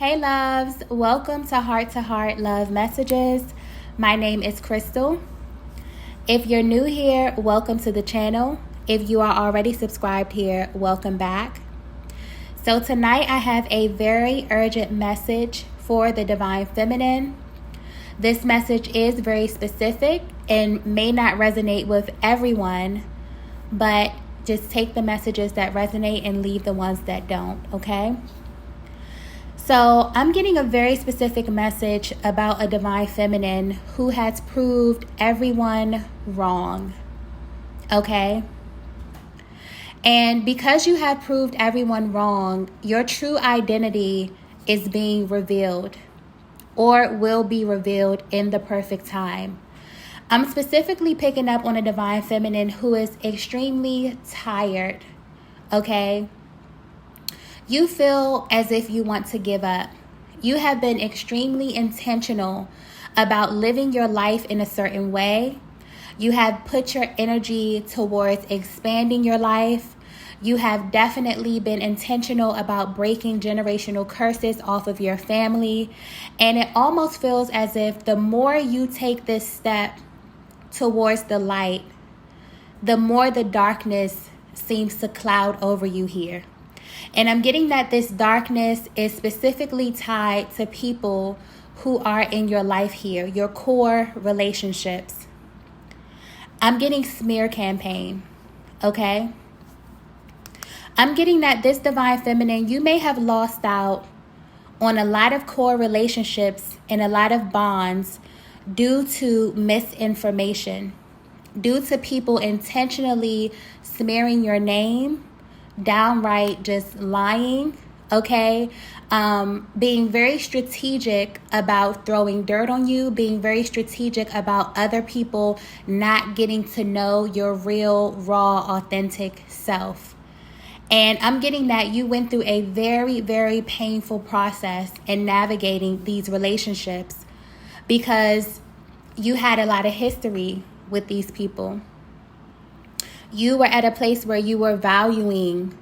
Hey loves, welcome to Heart Love Messages. My name is Crystal. If you're new here, welcome to the channel. If you are already subscribed here, welcome back. So tonight I have a very urgent message for the Divine Feminine. This message is very specific and may not resonate with everyone, but just take the messages that resonate and leave the ones that don't, okay? So I'm getting a very specific message about a Divine Feminine who has proved everyone wrong, okay? And because you have proved everyone wrong, your true identity is being revealed or will be revealed in the perfect time. I'm specifically picking up on a Divine Feminine who is extremely tired, okay? You feel as if you want to give up. You have been extremely intentional about living your life in a certain way. You have put your energy towards expanding your life. You have definitely been intentional about breaking generational curses off of your family. And it almost feels as if the more you take this step towards the light, the more the darkness seems to cloud over you here. And I'm getting that this darkness is specifically tied to people who are in your life here, your core relationships. I'm getting smear campaign, okay? I'm getting that this Divine Feminine, you may have lost out on a lot of core relationships and a lot of bonds due to misinformation, due to people intentionally smearing your name, downright just lying, okay? Being very strategic about throwing dirt on you, being very strategic about other people not getting to know your real, raw, authentic self. And I'm getting that you went through a very, very painful process in navigating these relationships because you had a lot of history with these people. You were at a place where you were valuing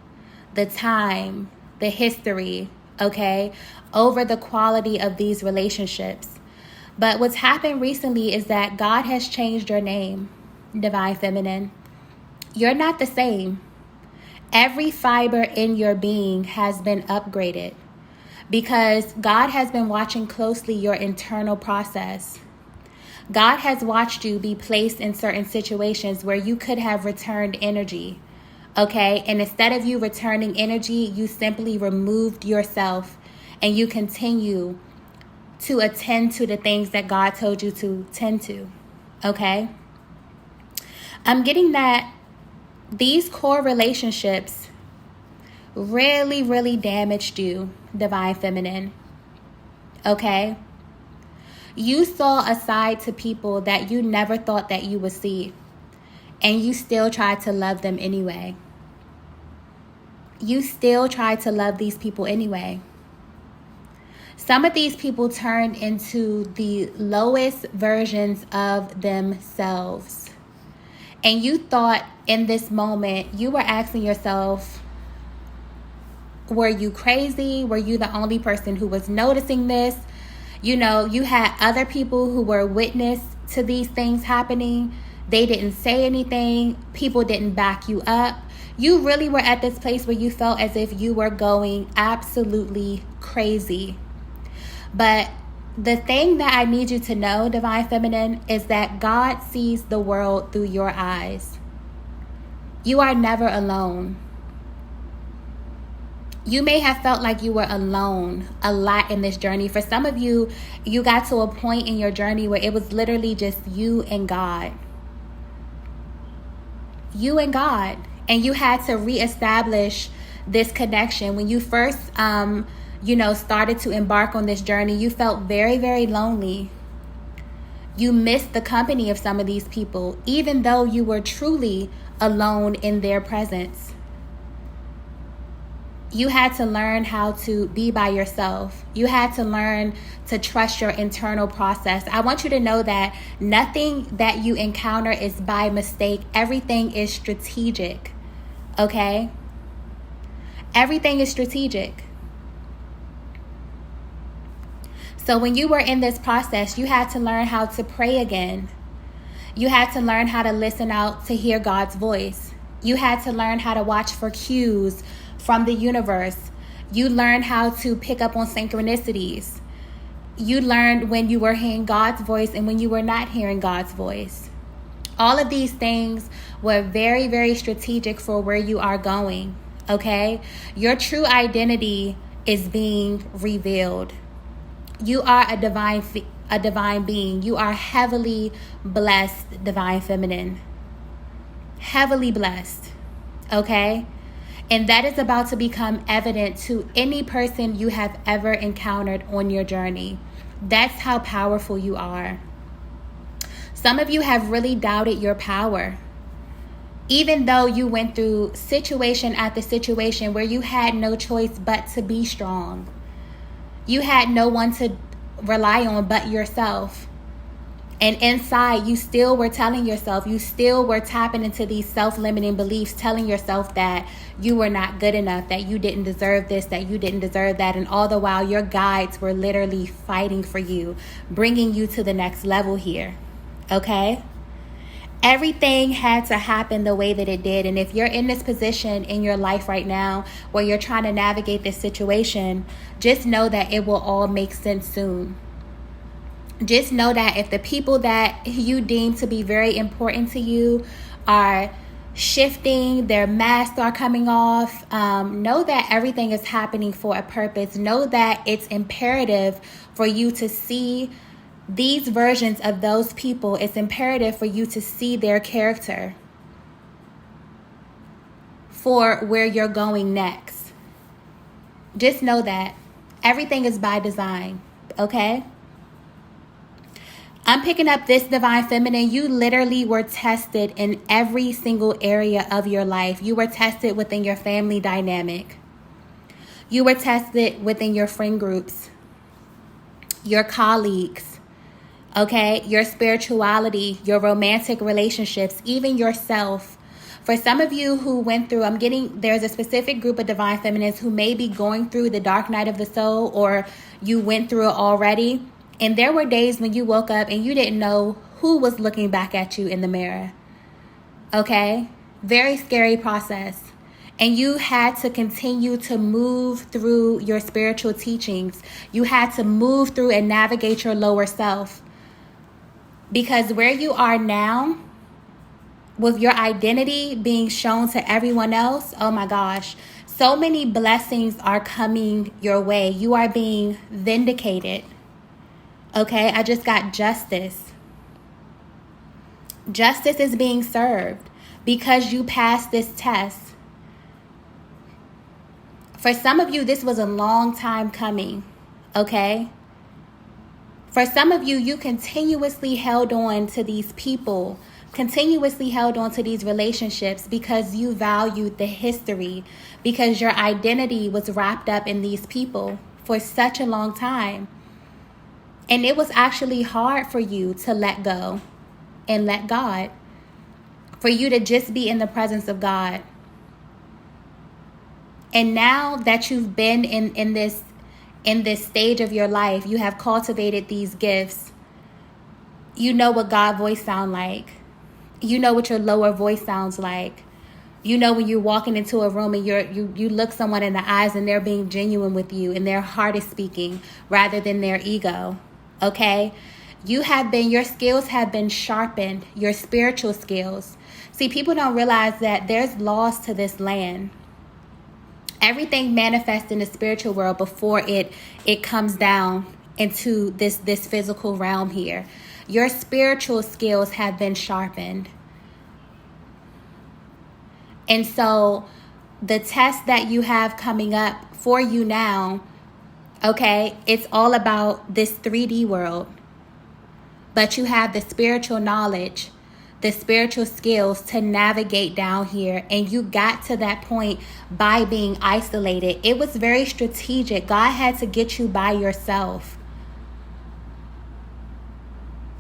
the time, the history, okay, over the quality of these relationships. But what's happened recently is that God has changed your name, Divine Feminine. You're not the same. Every fiber in your being has been upgraded because God has been watching closely your internal process. God has watched you be placed in certain situations where you could have returned energy, okay? And instead of you returning energy, you simply removed yourself and you continue to attend to the things that God told you to tend to, okay? I'm getting that these core relationships really, really damaged you, Divine Feminine, okay? You saw a side to people that you never thought that you would see, and you still tried to love them anyway. You still tried to love these people anyway. Some of these people turned into the lowest versions of themselves. And you thought in this moment, you were asking yourself, were you crazy? Were you the only person who was noticing this? You know, you had other people who were witness to these things happening. They didn't say anything. People didn't back you up. You really were at this place where you felt as if you were going absolutely crazy. But the thing that I need you to know, Divine Feminine, is that God sees the world through your eyes. You are never alone. You may have felt like you were alone a lot in this journey. For some of you, you got to a point in your journey where it was literally just you and God. You and God. And you had to reestablish this connection. When you first, started to embark on this journey, you felt very, very lonely. You missed the company of some of these people, even though you were truly alone in their presence. You had to learn how to be by yourself. You had to learn to trust your internal process. I want you to know that nothing that you encounter is by mistake. Everything is strategic, okay? Everything is strategic. So when you were in this process, you had to learn how to pray again. You had to learn how to listen out to hear God's voice. You had to learn how to watch for cues from the universe. You learned how to pick up on synchronicities. You learned when you were hearing God's voice and when you were not hearing God's voice. All of these things were very, very strategic for where you are going, okay? Your true identity is being revealed. You are a divine being. You are heavily blessed, divine feminine. Heavily blessed, okay? And that is about to become evident to any person you have ever encountered on your journey. That's how powerful you are. Some of you have really doubted your power. Even though you went through situation after situation where you had no choice but to be strong. You had no one to rely on but yourself. And inside, you still were telling yourself, you still were tapping into these self-limiting beliefs, telling yourself that you were not good enough, that you didn't deserve this, that you didn't deserve that. And all the while, your guides were literally fighting for you, bringing you to the next level here. Okay? Everything had to happen the way that it did. And if you're in this position in your life right now where you're trying to navigate this situation, just know that it will all make sense soon. Just know that if the people that you deem to be very important to you are shifting, their masks are coming off, know that everything is happening for a purpose. Know that it's imperative for you to see these versions of those people. It's imperative for you to see their character for where you're going next. Just know that everything is by design, okay? I'm picking up this divine feminine. You literally were tested in every single area of your life. You were tested within your family dynamic. You were tested within your friend groups, your colleagues, okay? Your spirituality, your romantic relationships, even yourself. For some of you who went through, there's a specific group of divine feminines who may be going through the dark night of the soul, or you went through it already. And there were days when you woke up and you didn't know who was looking back at you in the mirror. Okay? Very scary process. And you had to continue to move through your spiritual teachings. You had to move through and navigate your lower self. Because where you are now, with your identity being shown to everyone else, oh my gosh, so many blessings are coming your way. You are being vindicated. Okay, I just got justice. Justice is being served because you passed this test. For some of you, this was a long time coming, okay? For some of you, you continuously held on to these people, continuously held on to these relationships because you valued the history, because your identity was wrapped up in these people for such a long time. And it was actually hard for you to let go and let God, for you to just be in the presence of God. And now that you've been in this stage of your life, you have cultivated these gifts. You know what God's voice sounds like. You know what your lower voice sounds like. You know when you're walking into a room and you look someone in the eyes and they're being genuine with you and their heart is speaking rather than their ego. Okay? Your skills have been sharpened, your spiritual skills. See, people don't realize that there's laws to this land. Everything manifests in the spiritual world before it comes down into this physical realm here. Your spiritual skills have been sharpened. And so the test that you have coming up for you now, okay, it's all about this 3D world. But you have the spiritual knowledge, the spiritual skills to navigate down here. And you got to that point by being isolated. It was very strategic. God had to get you by yourself.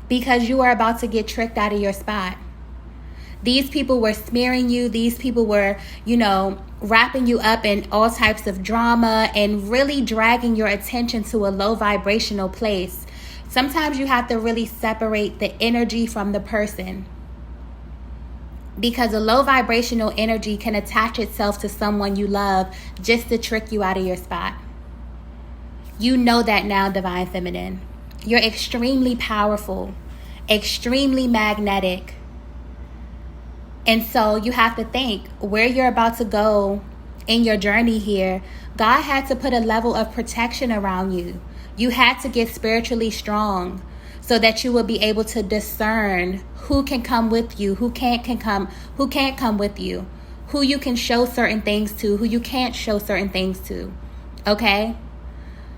Because you are about to get tricked out of your spot. These people were smearing you. These people were, wrapping you up in all types of drama and really dragging your attention to a low vibrational place. Sometimes you have to really separate the energy from the person, because a low vibrational energy can attach itself to someone you love just to trick you out of your spot. You know that now, Divine Feminine. You're extremely powerful, extremely magnetic. And so you have to think where you're about to go in your journey here. God had to put a level of protection around you. You had to get spiritually strong so that you will be able to discern who can come with you, who can't come with you, who you can show certain things to, who you can't show certain things to. Okay?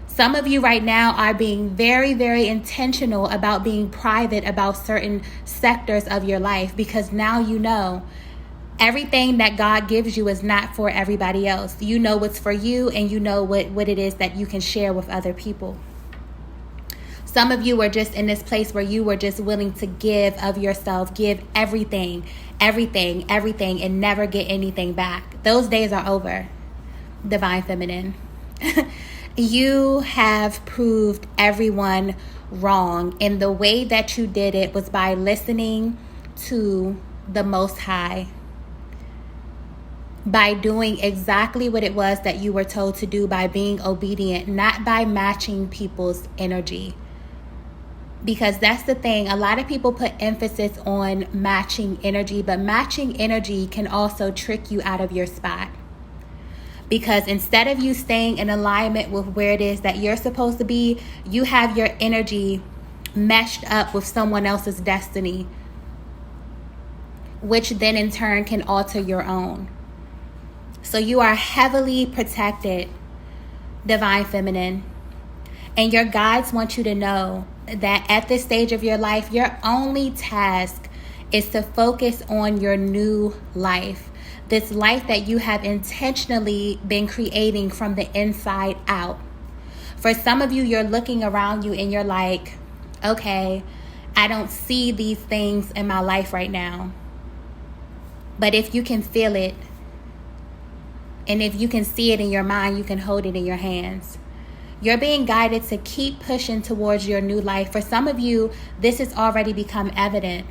Some of you right now are being very, very intentional about being private about certain sectors of your life, because now you know everything that God gives you is not for everybody else. You know what's for you, and you know what it is that you can share with other people. Some of you were just in this place where you were just willing to give of yourself, give everything, and never get anything back. Those days are over, Divine Feminine. You have proved everyone wrong, and the way that you did it was by listening to the Most High, by doing exactly what it was that you were told to do, by being obedient, not by matching people's energy. Because that's the thing, a lot of people put emphasis on matching energy, but matching energy can also trick you out of your spot. Because instead of you staying in alignment with where it is that you're supposed to be, you have your energy meshed up with someone else's destiny, which then in turn can alter your own. So you are heavily protected, Divine Feminine. And your guides want you to know that at this stage of your life, your only task is to focus on your new life. This life that you have intentionally been creating from the inside out. For some of you, you're looking around you and you're like, okay, I don't see these things in my life right now. But if you can feel it, and if you can see it in your mind, you can hold it in your hands. You're being guided to keep pushing towards your new life. For some of you, this has already become evident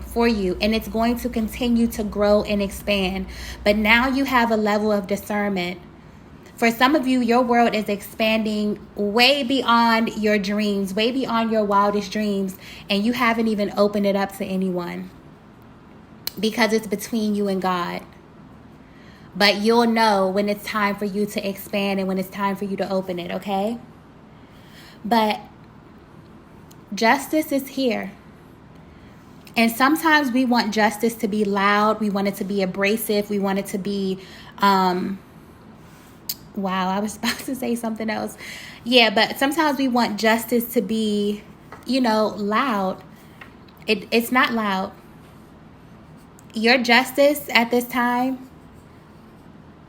for you, and it's going to continue to grow and expand. But now you have a level of discernment. For some of you, your world is expanding way beyond your dreams, way beyond your wildest dreams, and you haven't even opened it up to anyone because it's between you and God. But you'll know when it's time for you to expand and when it's time for you to open it, okay? But justice is here. And sometimes we want justice to be loud. We want it to be abrasive. We want it to be, wow, I was about to say something else. Yeah, but sometimes we want justice to be, loud. It's not loud. Your justice at this time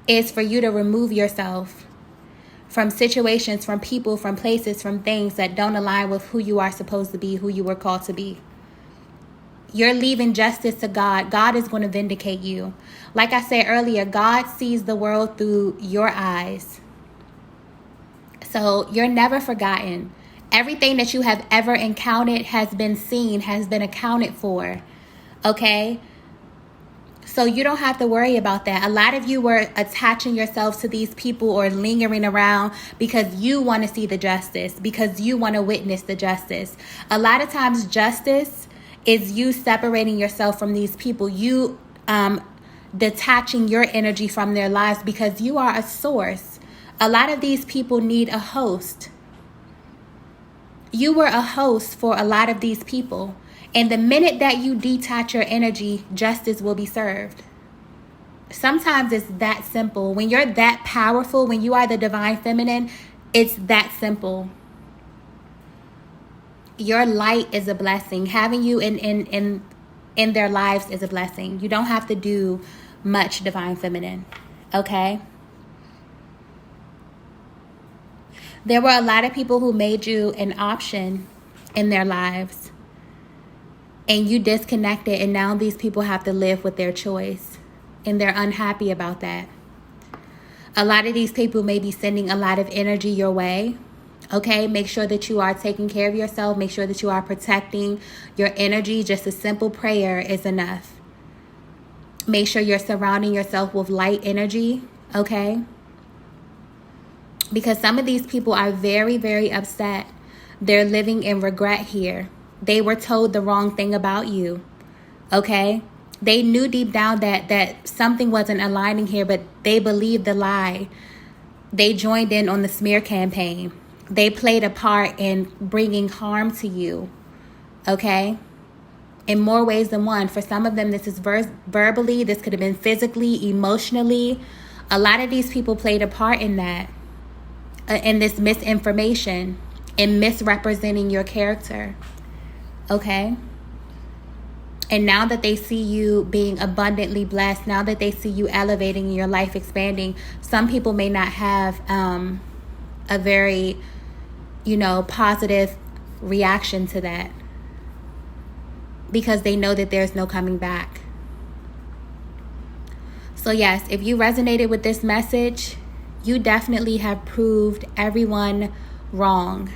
is for you to remove yourself from situations, from people, from places, from things that don't align with who you are supposed to be, who you were called to be. You're leaving justice to God. God is going to vindicate you. Like I said earlier, God sees the world through your eyes. So you're never forgotten. Everything that you have ever encountered has been seen, has been accounted for. Okay? So you don't have to worry about that. A lot of you were attaching yourselves to these people or lingering around because you want to see the justice, because you want to witness the justice. A lot of times justice is you separating yourself from these people, you detaching your energy from their lives because you are a source. A lot of these people need a host. You were a host for a lot of these people. And the minute that you detach your energy, justice will be served. Sometimes it's that simple. When you're that powerful, when you are the Divine Feminine, it's that simple. Your light is a blessing. Having you in their lives is a blessing. You don't have to do much, Divine Feminine. Okay? There were a lot of people who made you an option in their lives. and you disconnected, and now these people have to live with their choice, and they're unhappy about that. A lot of these people may be sending a lot of energy your way. Okay, make sure that you are taking care of yourself. Make sure that you are protecting your energy. Just a simple prayer is enough. Make sure you're surrounding yourself with light energy, okay? Because some of these people are very, very upset. They're living in regret here. They were told the wrong thing about you, okay? They knew deep down that something wasn't aligning here, but they believed the lie. They joined in on the smear campaign. They played a part in bringing harm to you, okay? In more ways than one. For some of them, this is verbally. This could have been physically, emotionally. A lot of these people played a part in that, in this misinformation, in misrepresenting your character, okay? And now that they see you being abundantly blessed, now that they see you elevating and your life expanding, some people may not have a very, positive reaction to that, because they know that there's no coming back. So yes, if you resonated with this message, you definitely have proved everyone wrong.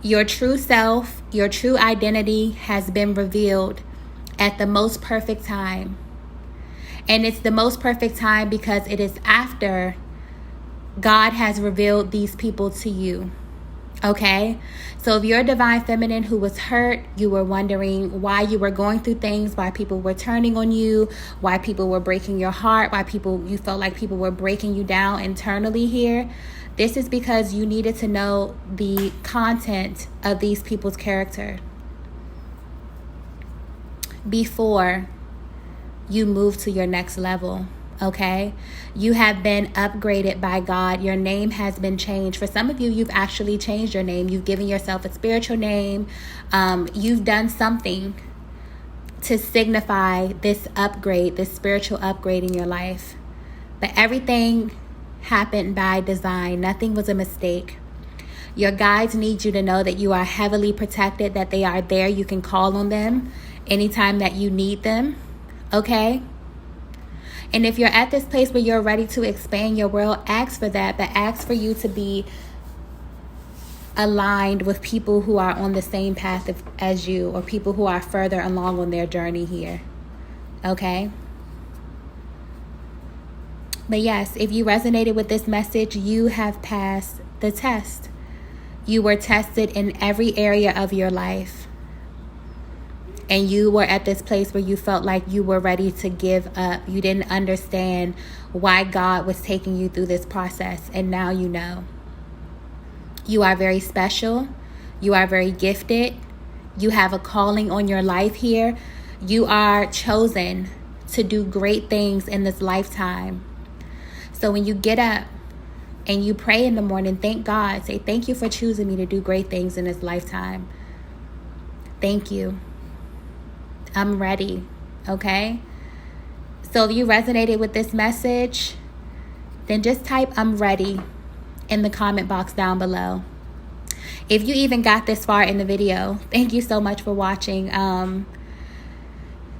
Your true self, your true identity has been revealed at the most perfect time. And it's the most perfect time because it is after God has revealed these people to you. Okay? So if you're a divine feminine who was hurt, you were wondering why you were going through things, why people were turning on you, why people were breaking your heart, why you felt like people were breaking you down internally here, this is because you needed to know the content of these people's character before you move to your next level. Okay, you have been upgraded by God. Your name has been changed. For some of you, you've actually changed your name. You've given yourself a spiritual name. You've done something to signify this upgrade, this spiritual upgrade in your life. But everything happened by design. Nothing was a mistake. Your guides need you to know that you are heavily protected, that they are there. You can call on them anytime that you need them. Okay? And if you're at this place where you're ready to expand your world, ask for that, but ask for you to be aligned with people who are on the same path as you, or people who are further along on their journey here. Okay? But yes, if you resonated with this message, you have passed the test. You were tested in every area of your life. And you were at this place where you felt like you were ready to give up. You didn't understand why God was taking you through this process. And now you know. You are very special. You are very gifted. You have a calling on your life here. You are chosen to do great things in this lifetime. So when you get up and you pray in the morning, thank God. Say, thank you for choosing me to do great things in this lifetime. Thank you. I'm ready, okay? So if you resonated with this message, then just type I'm ready in the comment box down below. If you even got this far in the video, thank you so much for watching.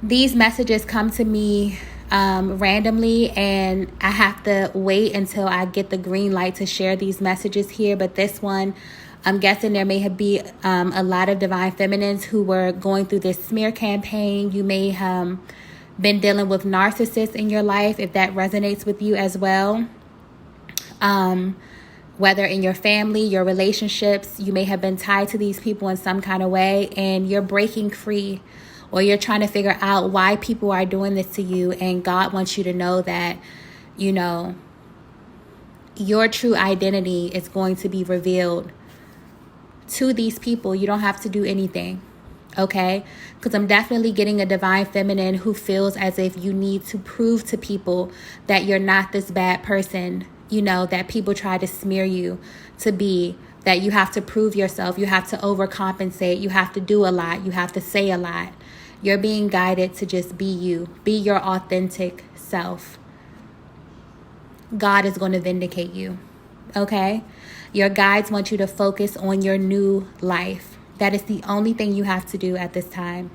These messages come to me randomly, and I have to wait until I get the green light to share these messages here. But this one, I'm guessing there may have been a lot of divine feminines who were going through this smear campaign. You may have been dealing with narcissists in your life, if that resonates with you as well. Whether in your family, your relationships, you may have been tied to these people in some kind of way, and you're breaking free, or you're trying to figure out why people are doing this to you. And God wants you to know that, your true identity is going to be revealed to these people. You don't have to do anything, okay? Because I'm definitely getting a divine feminine who feels as if you need to prove to people that you're not this bad person, that people try to smear you to be, that you have to prove yourself, you have to overcompensate, you have to do a lot, you have to say a lot. You're being guided to just be you, be your authentic self. God is going to vindicate you, okay? Your guides want you to focus on your new life. That is the only thing you have to do at this time.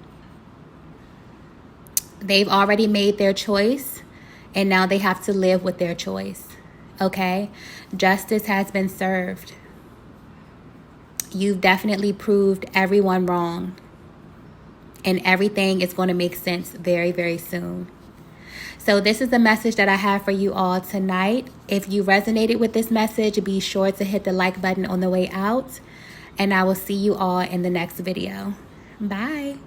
They've already made their choice, and now they have to live with their choice. Okay? Justice has been served. You've definitely proved everyone wrong. And everything is going to make sense very, very soon. So this is the message that I have for you all tonight. If you resonated with this message, be sure to hit the like button on the way out. And I will see you all in the next video. Bye.